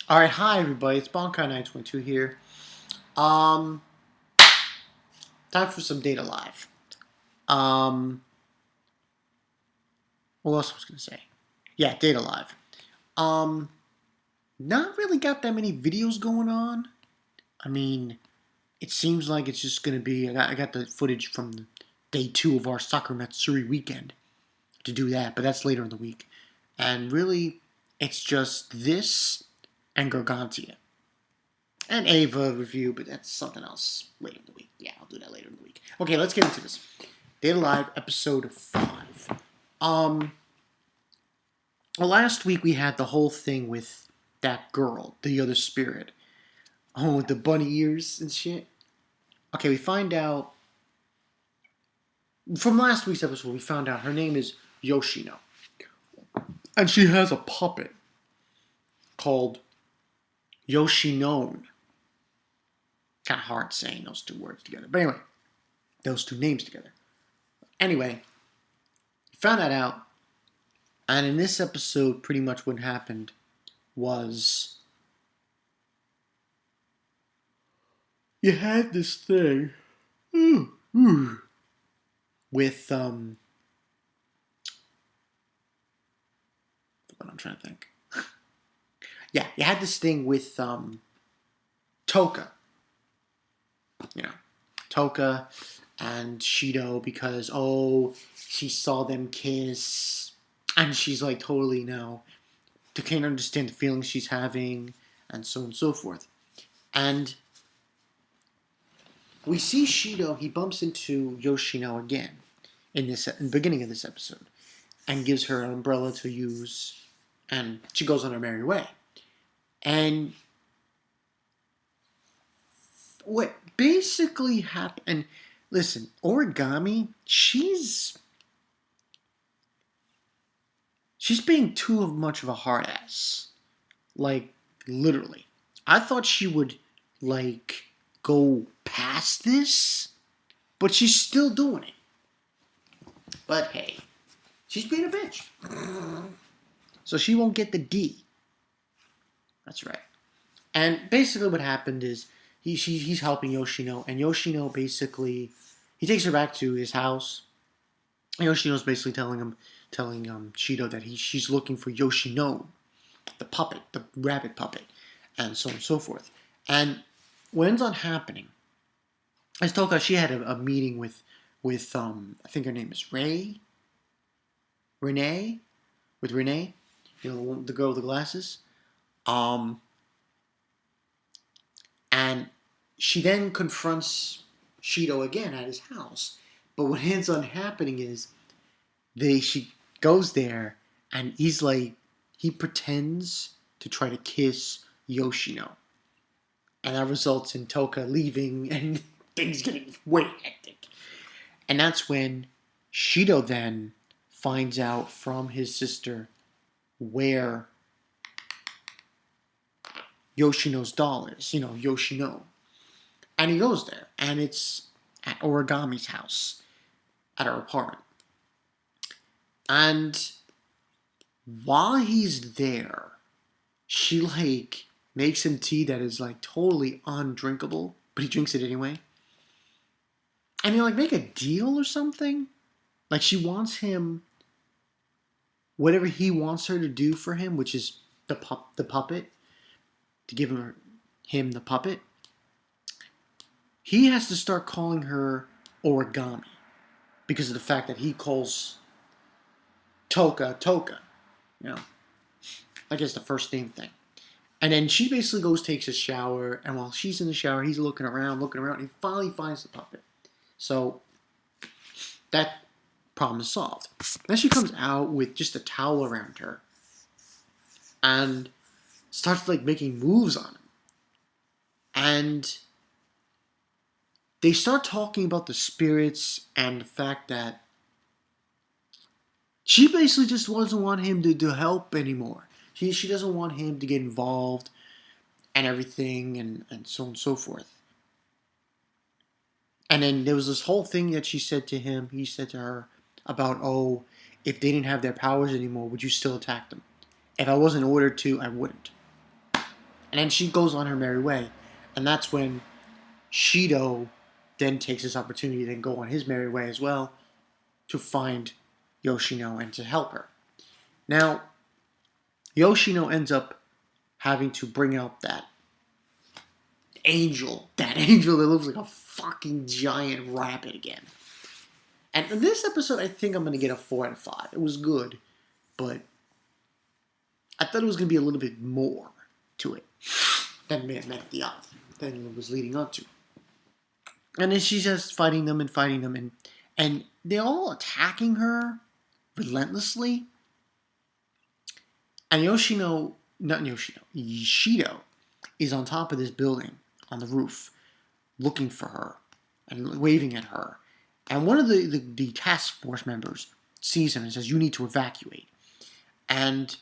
Alright, hi everybody, it's Bonkai922 here. Um, Time for some Data Live. Um, what else was I gonna say? Yeah, Data Live. Um, Not really got that many videos going on. I mean, it seems like it's just gonna be, I got the footage from day 2 of our Soccer Matsuri weekend to do that, but that's later in the week. And really, it's just this and Gargantia. And Ava review, but that's something else later in the week. Yeah, I'll do that later in the week. Okay, let's get into this. Data Live episode 5. Um, well, last week we had the whole thing with that girl, the other spirit. Oh, with the bunny ears and shit. Okay, we find out from last week's episode. We found out her name is Yoshino, and she has a puppet called Yoshinon. Kind of hard saying those two words together, but anyway, those two names together. Anyway, found that out, and in this episode, pretty much what happened was you had this thing with what I'm trying to think. Yeah, you had this thing with Tohka. You know, Tohka and Shido because she saw them kiss, and she's like totally now can't understand the feelings she's having, and so on and so forth. And we see Shido, he bumps into Yoshino again in the beginning of this episode and gives her an umbrella to use, and she goes on her merry way. And what basically happened, listen, Origami, she's being too much of a hard ass. Like, literally. I thought she would, like, go past this, but she's still doing it. But hey, she's being a bitch. So she won't get the D. That's right. And basically what happened is he's helping Yoshino, and Yoshino basically, he takes her back to his house. And Yoshino's basically telling Shido that she's looking for Yoshino, the puppet, the rabbit puppet, and so on and so forth. And what ends up happening is Tohka, she had a meeting with I think her name is Renee, with Renee, the girl with the glasses. And she then confronts Shido again at his house. But what ends up happening is she goes there, and he pretends to try to kiss Yoshino. And that results in Tohka leaving and things getting way hectic. And that's when Shido then finds out from his sister where Yoshino's doll is, Yoshino. And he goes there, and it's at Origami's house, at her apartment. And while he's there, she makes him tea that is totally undrinkable, but he drinks it anyway. And they make a deal or something. Like she wants him, whatever he wants her to do for him, which is the puppet, to give him the puppet. He has to start calling her Origami because of the fact that he calls Tohka. I guess the first name thing. And then she basically takes a shower, and while she's in the shower, he's looking around, and he finally finds the puppet. So that problem is solved. Then she comes out with just a towel around her and starts making moves on him. And they start talking about the spirits and the fact that she basically just doesn't want him to help anymore. She doesn't want him to get involved and everything and so on and so forth. And then there was this whole thing that he said to her about, if they didn't have their powers anymore, would you still attack them? If I wasn't ordered to, I wouldn't. And then she goes on her merry way. And that's when Shido then takes this opportunity to then go on his merry way as well to find Yoshino and to help her. Now, Yoshino ends up having to bring out that angel that looks like a fucking giant rabbit again. And in this episode, I think I'm going to get a 4 out of 5. It was good, but I thought it was going to be a little bit more to it than it was leading up to. And then she's just fighting them, and they're all attacking her relentlessly. And Shido is on top of this building on the roof, looking for her and waving at her. And one of the task force members sees him and says, "You need to evacuate." And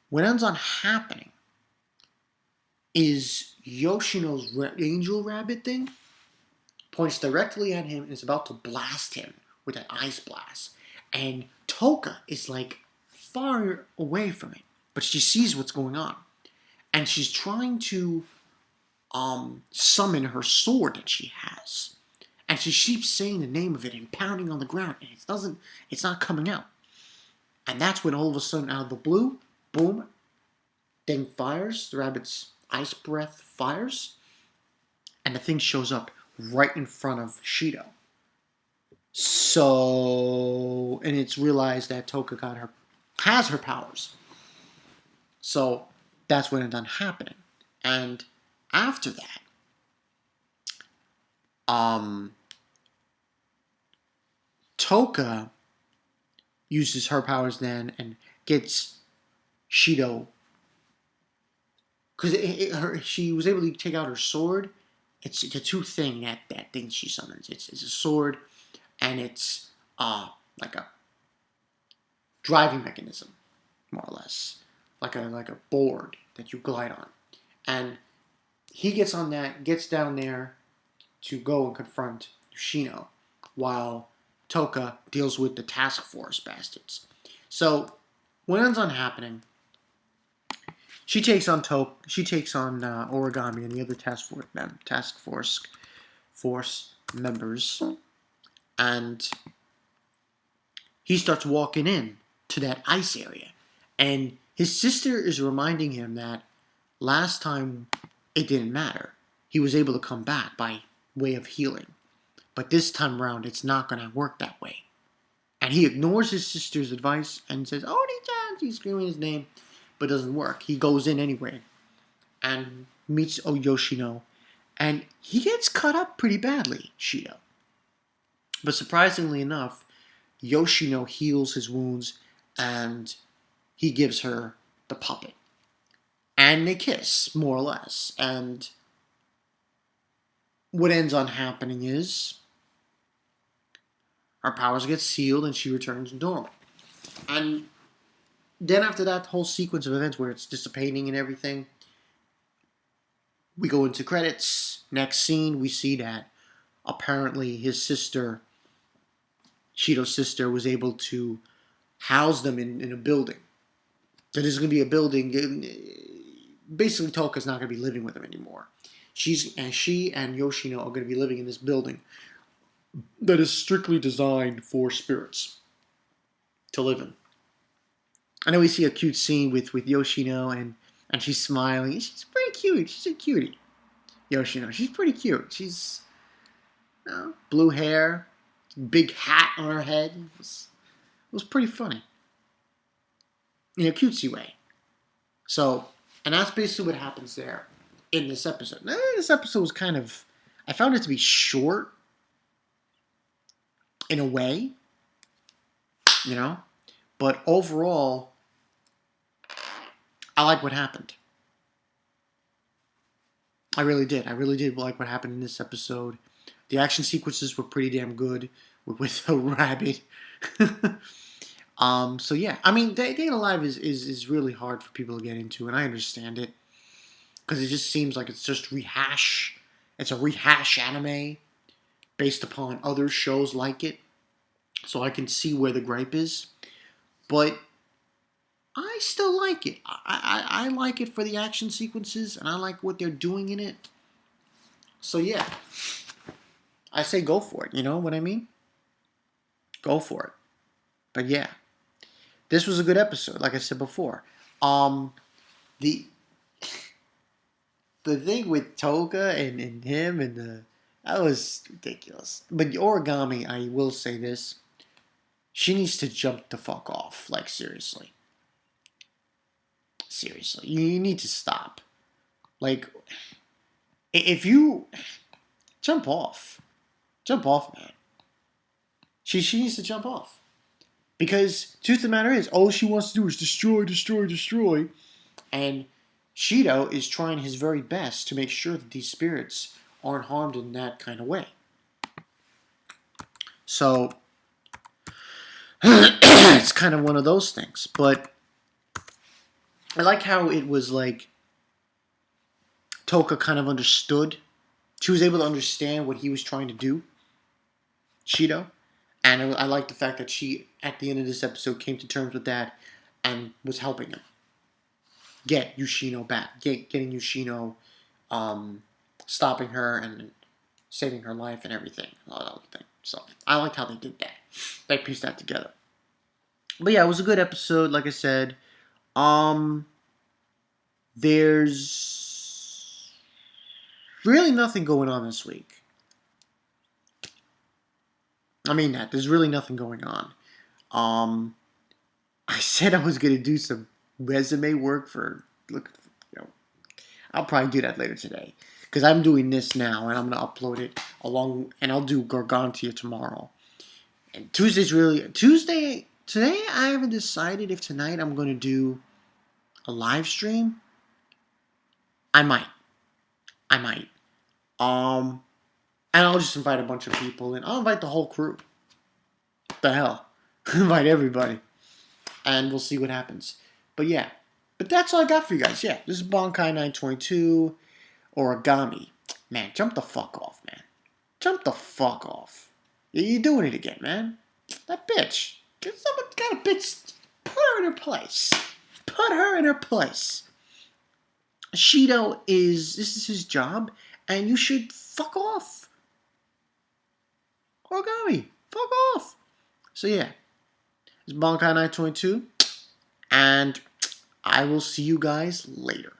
what ends on happening is Yoshino's angel rabbit thing points directly at him and is about to blast him with an ice blast. And Tohka is like far away from it, but she sees what's going on. And she's trying to summon her sword that she has. And she keeps saying the name of it and pounding on the ground, and it's not coming out. And that's when all of a sudden, out of the blue, boom, thing fires, the rabbit's ice breath fires, and the thing shows up right in front of Shido. So, and it's realized that Tohka has her powers. So, that's when it's done happening. And after that, Tohka uses her powers then and gets Shido, because she was able to take out her sword. It's a two thing that thing she summons. It's a sword, and it's like a driving mechanism, more or less, like a board that you glide on. And he gets on that, gets down there to go and confront Yoshino, while Tohka deals with the task force bastards. So what ends on happening? She takes on Origami and the other task force members, and he starts walking in to that ice area, and his sister is reminding him that last time it didn't matter. He was able to come back by way of healing, but this time around it's not going to work that way. And he ignores his sister's advice and says, "Oni-chan!" He's screaming his name, but it doesn't work. He goes in anyway and meets Yoshino, and he gets cut up pretty badly, Shido. But surprisingly enough, Yoshino heals his wounds, and he gives her the puppet. And they kiss, more or less. And what ends on happening is her powers get sealed and she returns normal. And then after that whole sequence of events where it's dissipating and everything, we go into credits. Next scene, we see that apparently his sister, Shido's sister, was able to house them in a building. That is going to be a building. Basically, Tohka's not going to be living with him anymore. She and Yoshino are going to be living in this building that is strictly designed for spirits to live in. I know we see a cute scene with Yoshino, and she's smiling. She's pretty cute. She's a cutie. Yoshino, she's pretty cute. She's blue hair, big hat on her head. It was pretty funny in a cutesy way. So, and that's basically what happens there in this episode. Now, this episode was I found it to be short in a way, but overall, I like what happened. I really did. I really did like what happened in this episode. The action sequences were pretty damn good with the rabbit. So yeah, I mean, Day Alive is really hard for people to get into, and I understand it, because it just seems like it's just rehash. It's a rehash anime based upon other shows like it. So I can see where the gripe is, but I still like it. I like it for the action sequences, and I like what they're doing in it. So yeah, I say go for it. You know what I mean? Go for it. But yeah, this was a good episode. Like I said before, the the thing with Tohka and him and the that was ridiculous. But origami, I will say this: she needs to jump the fuck off. Like seriously, seriously, you need to stop. Like if you jump off, man. She needs to jump off because truth of the matter is, all she wants to do is destroy, destroy, destroy, and Shido is trying his very best to make sure that these spirits aren't harmed in that kind of way. So it's kind of one of those things. But I like how it was like Tohka kind of understood. She was able to understand what he was trying to do, Shido. And I like the fact that she, at the end of this episode, came to terms with that and was helping him get Yoshino back, getting Yoshino, stopping her and saving her life and everything, all that other thing. So I liked how they did that. They pieced that together. But yeah, it was a good episode. Like I said, there's really nothing going on this week. I mean that there's really nothing going on. I said I was gonna do some resume work for I'll probably do that later today because I'm doing this now and I'm gonna upload it along and I'll do Gargantia tomorrow. And Tuesday today. I haven't decided if tonight I'm gonna do a live stream. I might. And I'll just invite a bunch of people and I'll invite the whole crew. What the hell, invite everybody, and we'll see what happens. But yeah, but that's all I got for you guys. Yeah, this is Bonkai 922 origami. Man, jump the fuck off, man. Jump the fuck off. You're doing it again, man. That bitch. Someone got a bitch. Put her in her place. Put her in her place. Shido this is his job, and you should fuck off. Origami, fuck off. So yeah, it's Bonkai 922, and I will see you guys later.